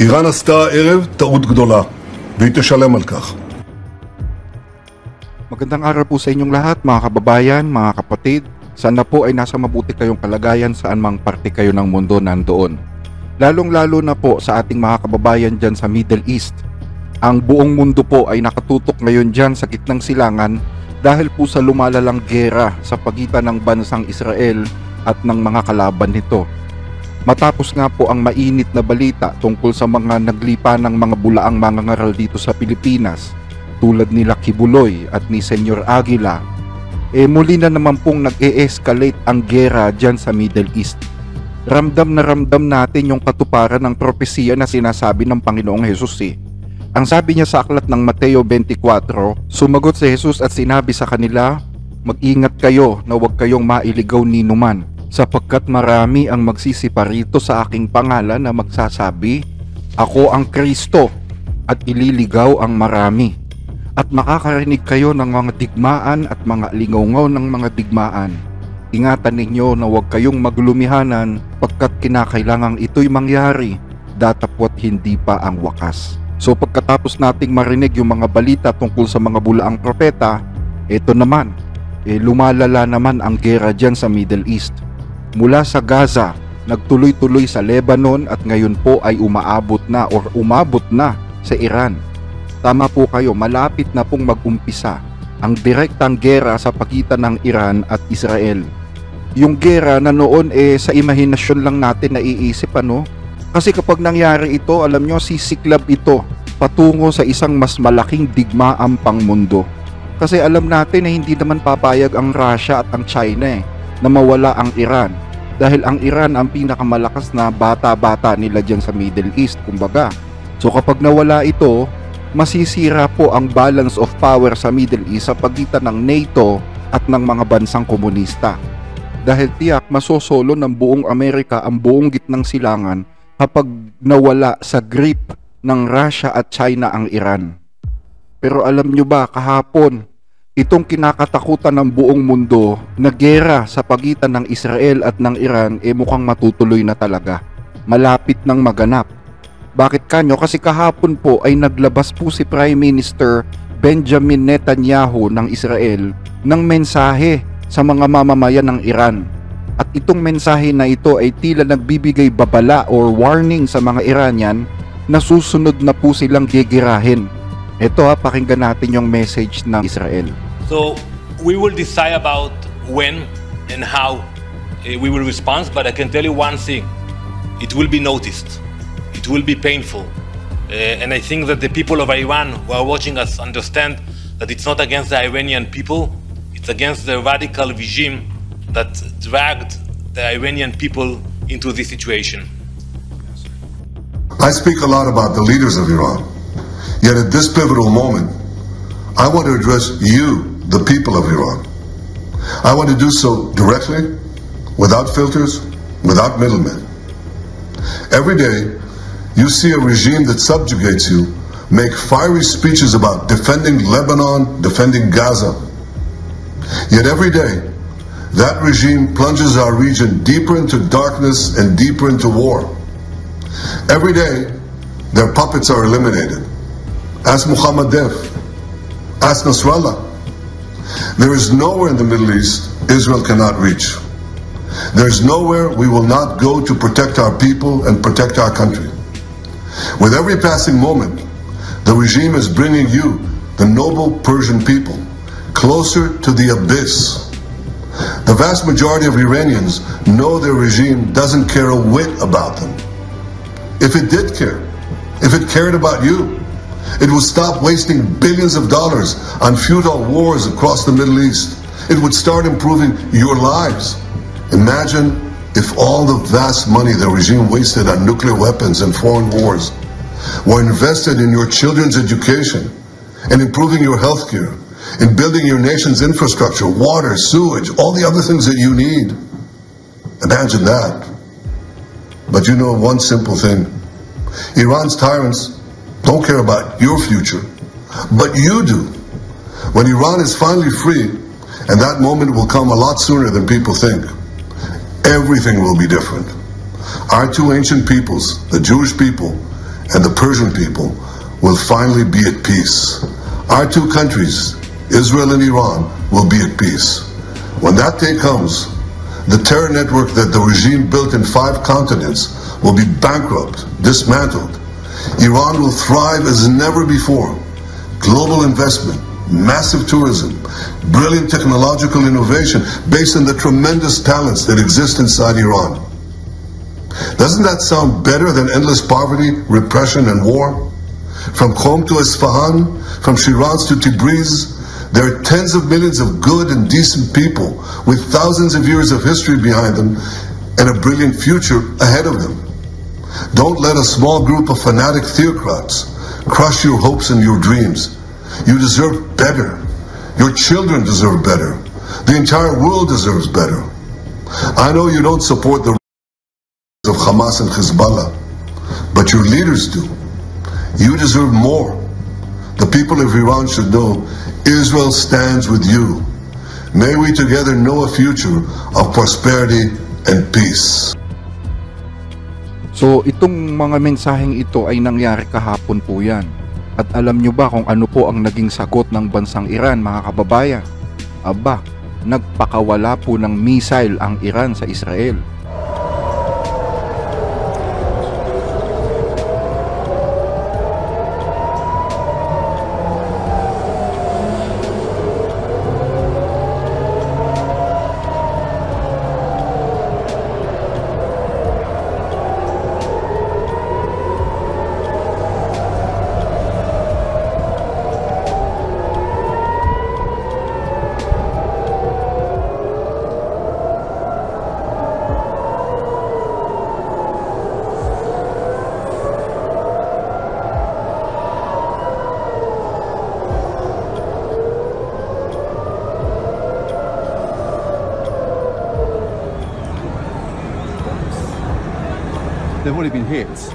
איראן עשתה הערב טעות גדולה, והיא תשלם על כך. Magandang araw po sa inyong lahat, mga kababayan, mga kapatid. Sana po ay nasa mabuti kayong kalagayan saan mang parte kayo ng mundo nandoon. Lalong-lalo na po sa ating mga kababayan dyan sa Middle East. Ang buong mundo po ay nakatutok ngayon dyan sa gitnang silangan dahil po sa lumalalang giyera sa pagitan ng bansang Israel at ng mga kalaban nito. Matapos nga po ang mainit na balita tungkol sa mga naglipa ng mga bulaang mangangaral dito sa Pilipinas tulad nila Kibuloy at ni Senyor Aguila, muli na naman pong nag-e-escalate ang giyera dyan sa Middle East. Ramdam na ramdam natin yung katuparan ng propesiya na sinasabi ng Panginoong Jesus Ang sabi niya sa aklat ng Mateo 24, sumagot si Jesus at sinabi sa kanila, mag-ingat kayo na huwag kayong mailigaw ni numan, sapagkat marami ang magsisiparito sa aking pangalan na magsasabi, ako ang Kristo, at ililigaw ang marami. At makakarinig kayo ng mga digmaan at mga lingaw ng mga digmaan. Ingatan ninyo na huwag kayong maglumihanan pagkat kinakailangang ito'y mangyari, datapwat hindi pa ang wakas. So pagkatapos nating marinig yung mga balita tungkol sa mga bulaang propeta, ito naman, lumalala naman ang giyera dyan sa Middle East. Mula sa Gaza, nagtuloy-tuloy sa Lebanon at ngayon po ay umabot na sa Iran. Tama po kayo, malapit na pong mag-umpisa ang direktang giyera sa pagitan ng Iran at Israel. Yung giyera na noon sa imahinasyon lang natin naiisip kasi kapag nangyari ito, alam nyo, sisiklab ito patungo sa isang mas malaking digmaang pangmundo. Kasi alam natin na hindi naman papayag ang Russia at ang China na mawala ang Iran. Dahil ang Iran ang pinakamalakas na bata-bata nila dyan sa Middle East, kumbaga. So kapag nawala ito, masisira po ang balance of power sa Middle East sa pagitan ng NATO at ng mga bansang komunista. Dahil tiyak masosolo ng buong Amerika ang buong gitnang silangan kapag nawala sa grip ng Russia at China ang Iran. Pero alam nyo ba, kahapon, itong kinakatakutan ng buong mundo na giyera sa pagitan ng Israel at ng Iran mukhang matutuloy na talaga. Malapit nang maganap. Bakit kanyo? Kasi kahapon po ay naglabas po si Prime Minister Benjamin Netanyahu ng Israel ng mensahe sa mga mamamayan ng Iran. At itong mensahe na ito ay tila nagbibigay babala or warning sa mga Iranian na susunod na po silang gigirahin. Ito pakinggan natin yung message ng Israel. So we will decide about when and how we will respond, but I can tell you one thing, it will be noticed. It will be painful. And I think that the people of Iran who are watching us understand that it's not against the Iranian people, it's against the radical regime that dragged the Iranian people into this situation. I speak a lot about the leaders of Iran, yet at this pivotal moment, I want to address you, the people of Iran. I want to do so directly, without filters, without middlemen. Every day, you see a regime that subjugates you make fiery speeches about defending Lebanon, defending Gaza. Yet every day, that regime plunges our region deeper into darkness and deeper into war. Every day, their puppets are eliminated. Ask Muhammad Def. Ask Nasrallah. There is nowhere in the Middle East Israel cannot reach. There is nowhere we will not go to protect our people and protect our country. With every passing moment, the regime is bringing you, the noble Persian people, closer to the abyss. The vast majority of Iranians know their regime doesn't care a whit about them. If it did care, if it cared about you, it would stop wasting billions of dollars on futile wars across the Middle East. It would start improving your lives. Imagine if all the vast money the regime wasted on nuclear weapons and foreign wars were invested in your children's education and improving your health care, in building your nation's infrastructure, water, sewage, all the other things that you need. Imagine that. But you know one simple thing. Iran's tyrants don't care about your future, but you do. When Iran is finally free, and that moment will come a lot sooner than people think, everything will be different. Our two ancient peoples, the Jewish people and the Persian people will finally be at peace. Our two countries, Israel and Iran, will be at peace. When that day comes, the terror network that the regime built in 5 continents will be bankrupt, dismantled. Iran will thrive as never before. Global investment, massive tourism, brilliant technological innovation based on the tremendous talents that exist inside Iran. Doesn't that sound better than endless poverty, repression, and war? From Qom to Isfahan, from Shiraz to Tabriz, there are tens of millions of good and decent people with thousands of years of history behind them and a brilliant future ahead of them. Don't let a small group of fanatic theocrats crush your hopes and your dreams. You deserve better. Your children deserve better. The entire world deserves better. I know you don't support the of Hamas and Hezbollah, but your leaders do. You deserve more. The people of Iran should know Israel stands with you. May we together know a future of prosperity and peace. So itong mga mensaheng ito ay nangyari kahapon po yan. At alam nyo ba kung ano po ang naging sagot ng bansang Iran, mga kababayan? Aba, nagpakawala po ng missile ang Iran sa Israel. They've already been hit. It's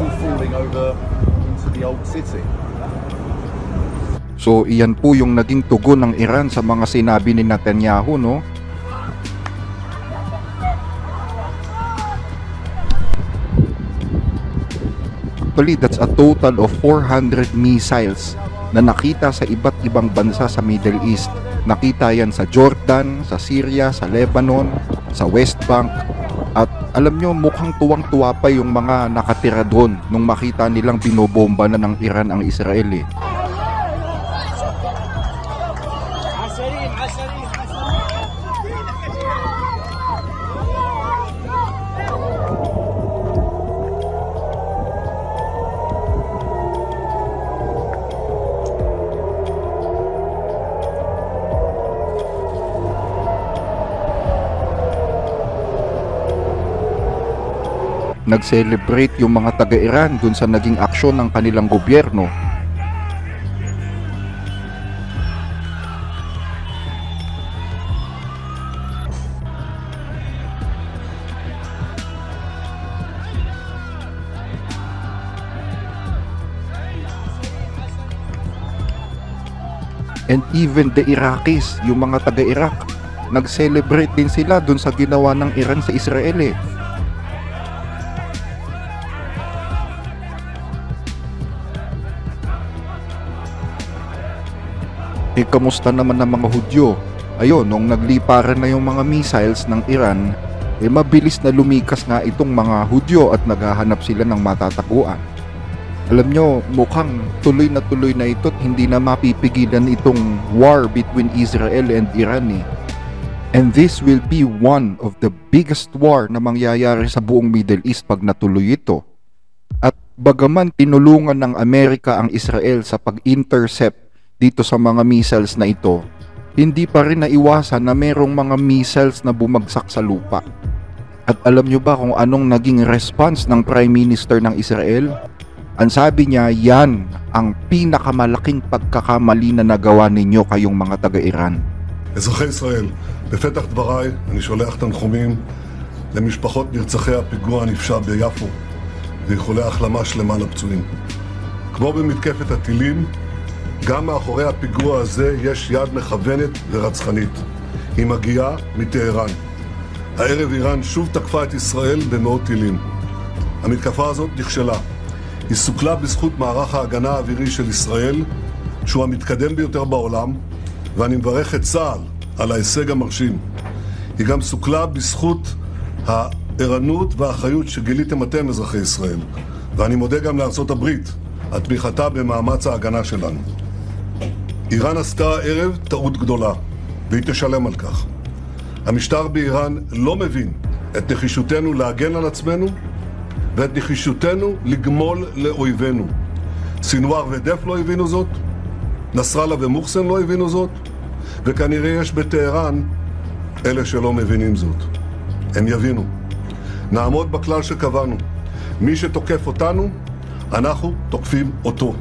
all falling over into the old city. So iyan po yung naging tugon ng Iran sa mga sinabi ni Netanyahu, no? Actually, that's a total of 400 missiles na nakita sa iba't ibang bansa sa Middle East. Nakita yan sa Jordan, sa Syria, sa Lebanon, sa West Bank. At alam nyo, mukhang tuwang-tuwa pa yung mga nakatira doon nung makita nilang binobomba na ng Iran ang Israel eh. Nag-celebrate yung mga taga-Iran dun sa naging aksyon ng kanilang gobyerno. And even the Iraqis, yung mga taga-Iraq, nag-celebrate din sila dun sa ginawa ng Iran sa Israel eh. Kamusta naman ng mga Hudyo? Ayun, nung nagliparan na yung mga missiles ng Iran, mabilis na lumikas nga itong mga Hudyo at naghahanap sila ng matatakuan. Alam nyo, mukhang tuloy na ito at hindi na mapipigilan itong war between Israel and Iran eh. And this will be one of the biggest war na mangyayari sa buong Middle East pag natuloy ito. At bagaman tinulungan ng Amerika ang Israel sa pag-intercept dito sa mga missiles na ito, hindi pa rin naiwasan na merong mga missiles na bumagsak sa lupa. At alam nyo ba kung anong naging response ng Prime Minister ng Israel? Ang sabi niya, yan ang pinakamalaking pagkakamali na nagawa ninyo kayong mga taga-Iran. אזרחי ישראל, בפתח דבריי אני שולח תנחומים למשפחות נרצחי הפיגוע הנפשע ביפו ואיחולי החלמה שלמה לפצועים. כמו במתקפת הטילים, גם מאחורי הפיגוע הזה יש יד מכוונת ורצחנית. היא מגיעה מטהרן. הערב איראן שוב תקפה את ישראל במאות טילים. המתקפה הזאת נכשלה. היא סוכלה בזכות מערך ההגנה האווירי של ישראל, שהוא המתקדם ביותר בעולם, ואני מברך את צה"ל על ההישג המרשים. היא גם סוכלה בזכות הערנות והאחריות שגיליתם אתם, אזרחי ישראל. ואני מודה גם לארצות הברית על תמיכתה במאמץ ההגנה שלנו. איראן עשתה הערב טעות גדולה, והיא תשלם על כך. המשטר באיראן לא מבין את נחישותנו להגן על עצמנו ואת נחישותנו לגמול לאויבינו. סינואר ודף לא הבינו זאת, נסראללה ומוחסן לא הבינו זאת, וכנראה יש בטהרן אלה שלא מבינים זאת. הם יבינו. נעמוד בכלל שקבענו. מי שתוקף אותנו, אנחנו תוקפים אותו.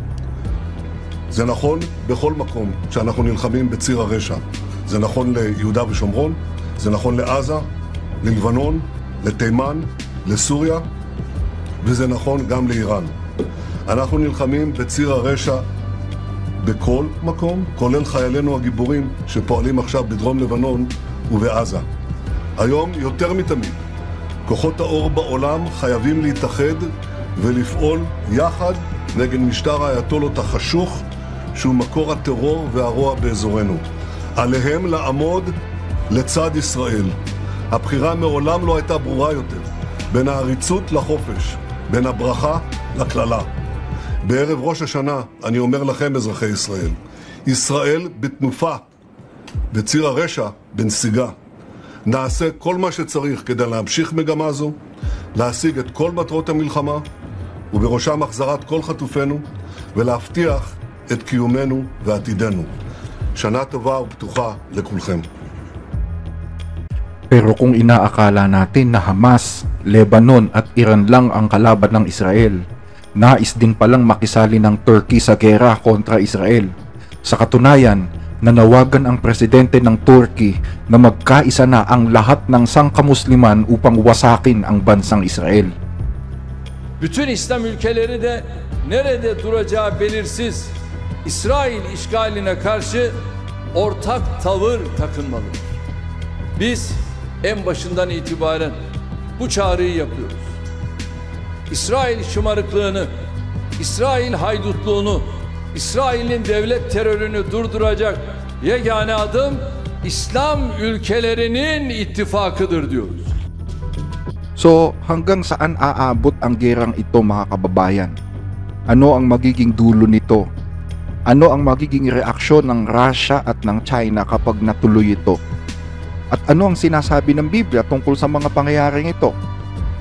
זה נכון בכל מקום שאנחנו נלחמים בציר הרשע. זה נכון ליהודה ושומרון, זה נכון לעזה, ללבנון, לתימן, לסוריה, וזה נכון גם לאיראן. אנחנו נלחמים בציר הרשע בכל מקום, כולל חיילינו הגיבורים שפועלים עכשיו בדרום לבנון ובעזה. היום יותר מתמיד, כוחות האור בעולם חייבים להתאחד ולפעול יחד נגד משטר האייתולות החשוך שהוא מקור הטרור והרוע באזורנו. עליהם לעמוד לצד ישראל. הבחירה מעולם לא הייתה ברורה יותר, בין העריצות לחופש, בין הברכה לקללה. בערב ראש השנה אני אומר לכם, אזרחי ישראל, ישראל בתנופה, וציר הרשע בנסיגה. נעשה כל מה שצריך כדי להמשיך מגמה זו, להשיג את כל מטרות המלחמה, ובראשם החזרת כל חטופינו, ולהבטיח את קיומנו ועתידנו. שנה טובה ופתוחה לכולכם. Pero kung inaakala natin na Hamas, Lebanon at Iran lang ang kalaban ng Israel, nais din palang makisali ng Turkey sa gera kontra Israel. Sa katunayan, nanawagan ang presidente ng Turkey na magkaisa na ang lahat ng sangkamusliman upang wasakin ang bansang Israel. Bütün İslam ülkeleri de nerede duracağı belirsiz İsrail işgaline karşı ortak tavır takınmalıdır. Biz en başından itibaren bu çağrıyı yapıyoruz. İsrail şımarıklığını, İsrail haydutluğunu, İsrail'in devlet terörünü durduracak yegane adım İslam ülkelerinin ittifakıdır diyoruz. So, hanggang saan aabot ang gerang ito, mga kababayan? Ano ang magiging dulo nito? Ano ang magiging reaksyon ng Russia at ng China kapag natuloy ito? At ano ang sinasabi ng Biblia tungkol sa mga pangyayaring ito?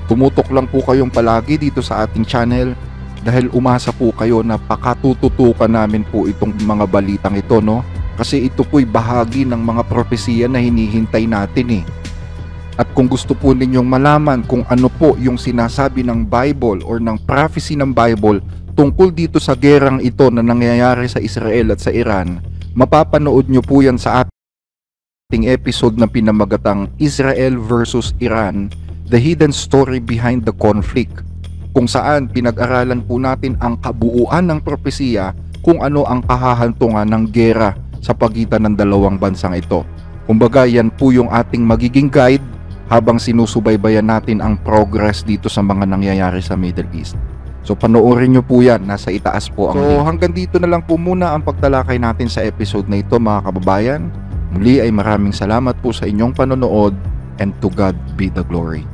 Tumutok lang po kayong palagi dito sa ating channel dahil umasa po kayo na pakatututukan namin po itong mga balitang ito, no? Kasi ito po'y bahagi ng mga propesiya na hinihintay natin eh. At kung gusto po ninyong malaman kung ano po yung sinasabi ng Bible or ng prophecy ng Bible tungkol dito sa gerang ito na nangyayari sa Israel at sa Iran, mapapanood nyo po yan sa ating episode na pinamagatang Israel versus Iran, The Hidden Story Behind the Conflict, kung saan pinag-aralan po natin ang kabuuan ng propesiya kung ano ang kahahantungan ng gera sa pagitan ng dalawang bansang ito. Kumbaga, yan po yung ating magiging guide habang sinusubaybayan natin ang progress dito sa mga nangyayari sa Middle East. So panoorin nyo po yan, nasa itaas po ang link. Hanggang dito na lang po muna ang pagtalakay natin sa episode na ito, mga kababayan. Muli ay maraming salamat po sa inyong panonood, and to God be the glory.